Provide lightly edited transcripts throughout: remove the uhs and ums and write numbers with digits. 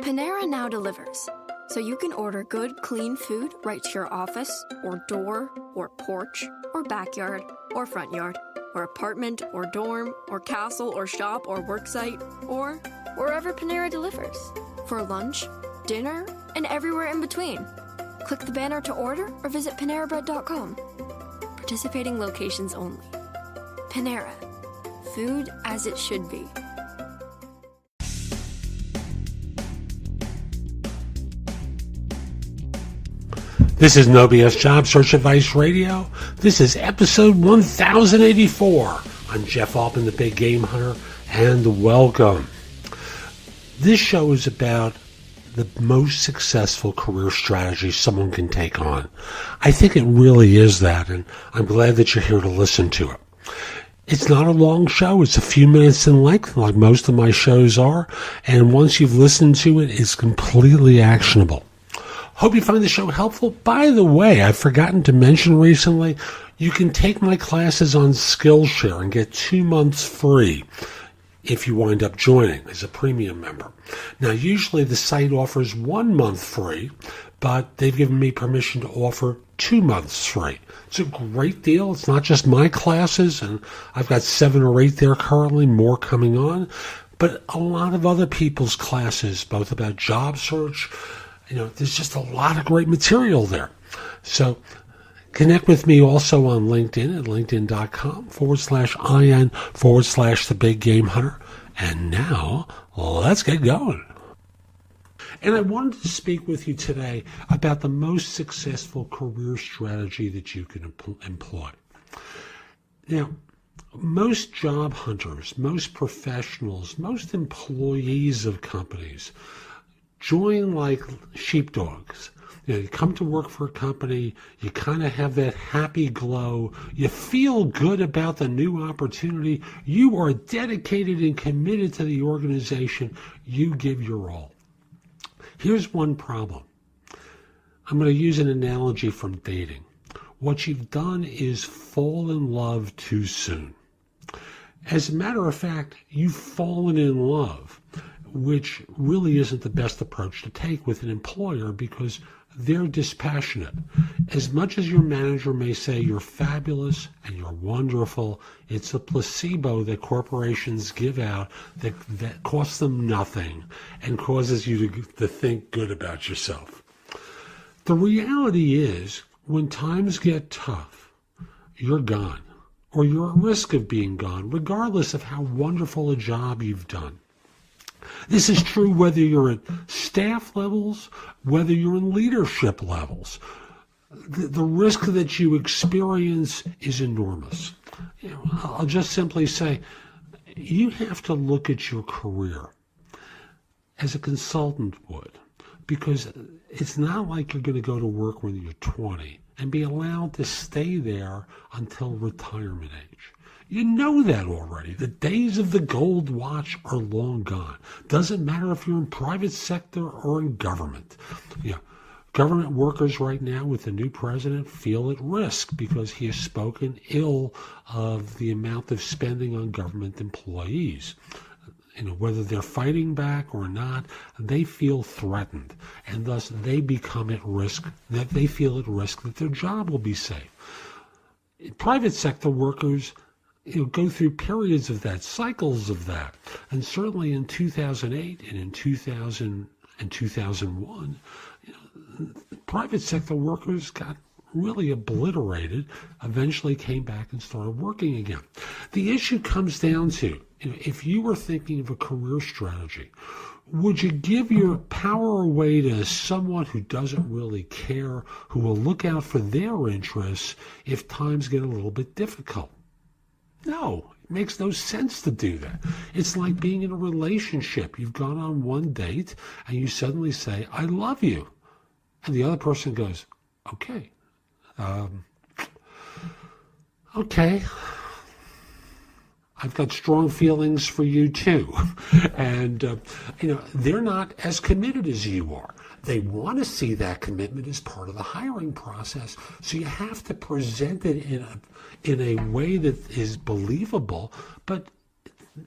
Panera now delivers, so you can order good, clean food right to your office, or door, or porch, or backyard, or front yard, or apartment, or dorm, or castle, or shop, or worksite, or wherever Panera delivers. For lunch, dinner, and everywhere in between. Click the banner to order or visit PaneraBread.com. Participating locations only. Panera. Food as it should be. This is No BS Job Search Advice Radio. This is episode 1084. I'm Jeff Altman, the Big Game Hunter, and welcome. This show is about the most successful career strategy someone can take on. I think it really is that, and I'm glad that you're here to listen to it. It's not a long show. It's a few minutes in length, like most of my shows are, and once you've listened to it, it's completely actionable. Hope you find the show helpful. By the way, I've forgotten to mention recently, you can take my classes on Skillshare and get 2 months free if you wind up joining as a premium member. Now, usually the site offers 1 month free, but they've given me permission to offer 2 months free. It's a great deal. It's not just my classes, and I've got 7 or 8 there currently, more coming on, but a lot of other people's classes, both about job search. There's just a lot of great material there. So connect with me also on LinkedIn at linkedin.com/IN/the Big Game Hunter. And now let's get going. And I wanted to speak with you today about the most successful career strategy that you can employ. Now, most job hunters, most professionals, most employees of companies join like sheepdogs. You come to work for a company, you kind of have that happy glow, you feel good about the new opportunity, you are dedicated and committed to the organization, you give your all. Here's one problem. I'm going to use an analogy from dating. What you've done is fall in love too soon. As a matter of fact, you've fallen in love, which really isn't the best approach to take with an employer because they're dispassionate. As much as your manager may say you're fabulous and you're wonderful, it's a placebo that corporations give out that costs them nothing and causes you to think good about yourself. The reality is, when times get tough, you're gone, or you're at risk of being gone, regardless of how wonderful a job you've done. This is true whether you're at staff levels, whether you're in leadership levels. The risk that you experience is enormous. I'll just simply say, you have to look at your career as a consultant would, because it's not like you're going to go to work when you're 20 and be allowed to stay there until retirement age. You know that already. The days of the gold watch are long gone. Doesn't matter if you're in private sector or in government. Government workers right now with the new president feel at risk because he has spoken ill of the amount of spending on government employees. Whether they're fighting back or not, they feel threatened, and thus they become at risk, that they feel at risk that their job will be safe. Private sector workers go through periods of that, cycles of that. And certainly in 2008 and in 2001, private sector workers got really obliterated, eventually came back and started working again. The issue comes down to, if you were thinking of a career strategy, would you give your power away to someone who doesn't really care, who will look out for their interests if times get a little bit difficult? No, it makes no sense to do that. It's like being in a relationship. You've gone on one date and you suddenly say, I love you. And the other person goes, okay. Okay. I've got strong feelings for you too. And, they're not as committed as you are. They want to see that commitment as part of the hiring process. So you have to present it in a way that is believable, but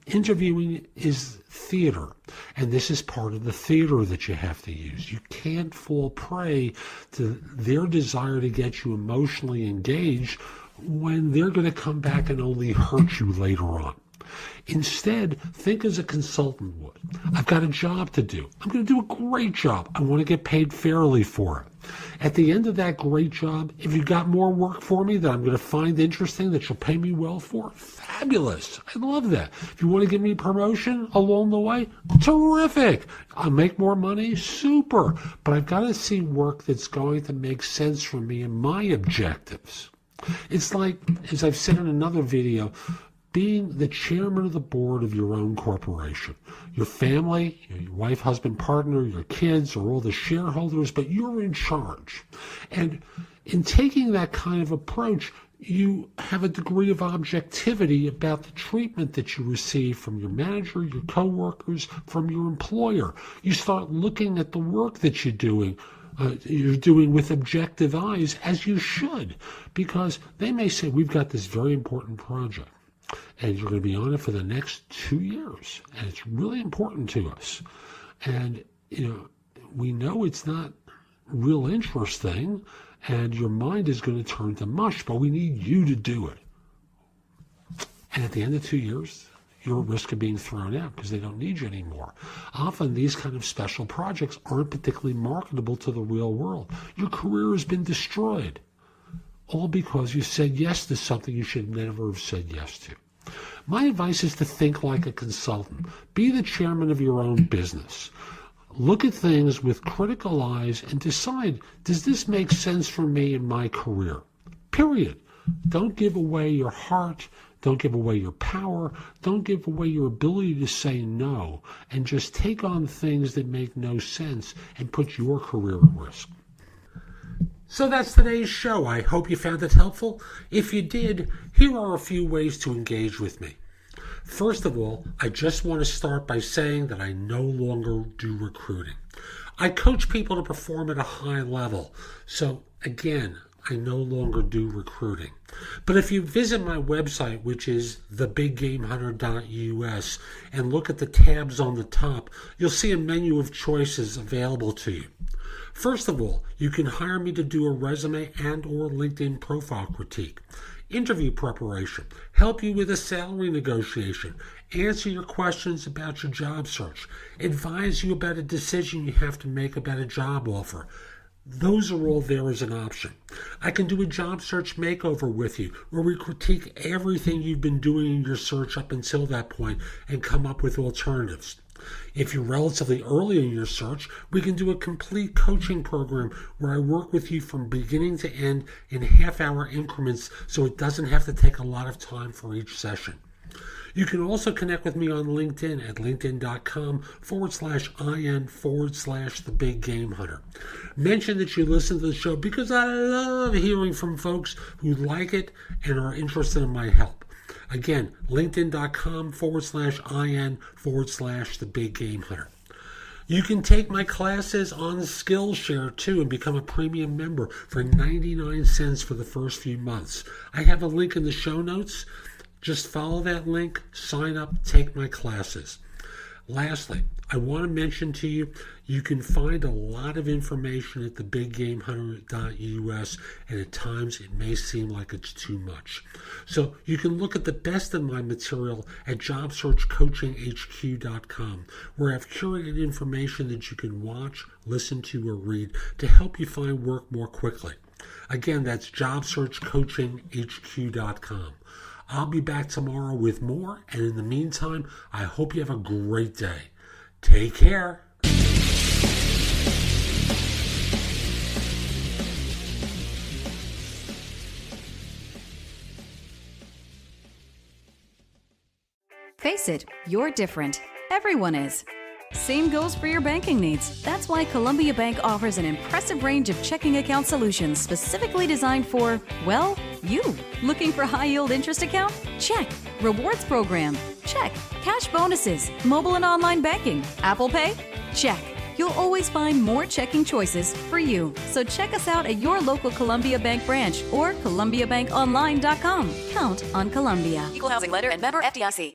interviewing is theater. And this is part of the theater that you have to use. You can't fall prey to their desire to get you emotionally engaged when they're going to come back and only hurt you later on. Instead, think as a consultant would. I've got a job to do. I'm going to do a great job. I want to get paid fairly for it. At the end of that great job, if you got more work for me that I'm going to find interesting that you'll pay me well for, fabulous. I love that. If you want to give me a promotion along the way, terrific. I'll make more money, super. But I've got to see work that's going to make sense for me and my objectives. It's like, as I've said in another video, being the chairman of the board of your own corporation. Your family, your wife, husband, partner, your kids are all the shareholders, but you're in charge. And in taking that kind of approach, you have a degree of objectivity about the treatment that you receive from your manager, your coworkers, from your employer. You start looking at the work that you're doing with objective eyes, as you should, because they may say, we've got this very important project, and you're going to be on it for the next 2 years, and it's really important to us. And, we know it's not real interesting, and your mind is going to turn to mush, but we need you to do it. And at the end of 2 years, you're at risk of being thrown out because they don't need you anymore. Often these kind of special projects aren't particularly marketable to the real world. Your career has been destroyed, all because you said yes to something you should never have said yes to. My advice is to think like a consultant. Be the chairman of your own business. Look at things with critical eyes and decide, does this make sense for me in my career? Period. Don't give away your heart. Don't give away your power. Don't give away your ability to say no, and just take on things that make no sense and put your career at risk. So that's today's show. I hope you found it helpful. If you did, here are a few ways to engage with me. First of all, I just want to start by saying that I no longer do recruiting. I coach people to perform at a high level. So again, I no longer do recruiting. But if you visit my website, which is thebiggamehunter.us, and look at the tabs on the top, you'll see a menu of choices available to you. First of all, you can hire me to do a resume and or LinkedIn profile critique, interview preparation, help you with a salary negotiation, answer your questions about your job search, advise you about a decision you have to make about a job offer. Those are all there as an option. I can do a job search makeover with you, where we critique everything you've been doing in your search up until that point and come up with alternatives. If you're relatively early in your search, we can do a complete coaching program where I work with you from beginning to end in half-hour increments so it doesn't have to take a lot of time for each session. You can also connect with me on LinkedIn at linkedin.com/IN/thebiggamehunter. Mention that you listen to the show because I love hearing from folks who like it and are interested in my help. Again, linkedin.com/IN/thebiggamehunter. You can take my classes on Skillshare too and become a premium member for 99 cents for the first few months. I have a link in the show notes. Just follow that link, sign up, take my classes. Lastly, I want to mention to you, you can find a lot of information at thebiggamehunter.us, and at times it may seem like it's too much. So you can look at the best of my material at jobsearchcoachinghq.com, where I've curated information that you can watch, listen to, or read to help you find work more quickly. Again, that's jobsearchcoachinghq.com. I'll be back tomorrow with more, and in the meantime, I hope you have a great day. Take care. Face it, you're different. Everyone is. Same goes for your banking needs. That's why Columbia Bank offers an impressive range of checking account solutions specifically designed for, well, you. Looking for high-yield interest account? Check. Rewards program? Check. Cash bonuses, mobile and online banking, Apple Pay? Check. You'll always find more checking choices for you. So check us out at your local Columbia Bank branch or ColumbiaBankOnline.com. Count on Columbia. Equal housing lender and member FDIC.